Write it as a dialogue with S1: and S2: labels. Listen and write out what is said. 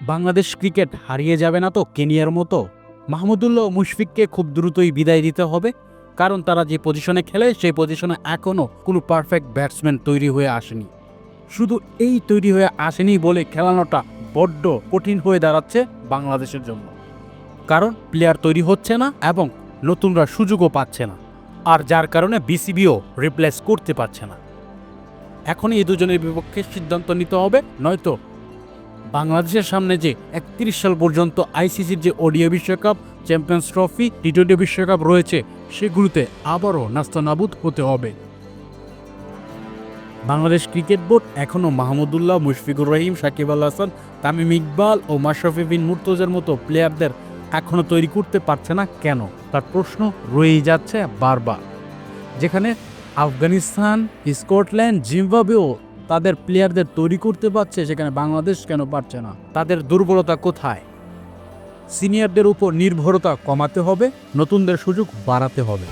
S1: Bangladesh cricket হারিয়ে যাবে না তো কেনিয়ার মতো? মাহমুদুল্লাহ ও মুশফিককে খুব দ্রুতই বিদায় দিতে হবে, কারণ তারা যে পজিশনে খেলে সেই পজিশনে এখনও কোনো পারফেক্ট ব্যাটসম্যান তৈরি হয়ে আসেনি। শুধু এই তৈরি হয়ে আসেনি বলে খেলানোটা বড্ড কঠিন হয়ে দাঁড়াচ্ছে বাংলাদেশের জন্য, কারণ প্লেয়ার তৈরি হচ্ছে না এবং নতুনরা সুযোগও পাচ্ছে না, আর যার কারণে বিসিবিও রিপ্লেস করতে পারছে না। এখনই এই দুজনের বিপক্ষে সিদ্ধান্ত নিতে হবে, নয়তো বাংলাদেশের সামনে যে 31 সাল পর্যন্ত আইসিসির যে ওডিআই বিশ্বকাপ, চ্যাম্পিয়ন্স ট্রফি, টি-20 বিশ্বকাপ রয়েছে সেগুলোতে আবারও নাস্তানাবুদ হতে হবে। বাংলাদেশ ক্রিকেট বোর্ড এখনও মাহমুদুল্লাহ, মুশফিকুর রহিম, সাকিব আল হাসান, তামিম ইকবাল ও মাশরাফি বিন মুর্তজার মতো প্লেয়ারদের এখনও তৈরি করতে পারছে না কেন, তার প্রশ্ন রয়েই যাচ্ছে বারবার। যেখানে আফগানিস্তান, স্কটল্যান্ড, জিম্বাবুয়েও তাদের প্লেয়ারদের তৈরি করতে পারছে, সেখানে বাংলাদেশ কেন পারছে না? তাদের দুর্বলতা কোথায়? সিনিয়রদের উপর নির্ভরতা কমাতে হবে, নতুনদের সুযোগ বাড়াতে হবে।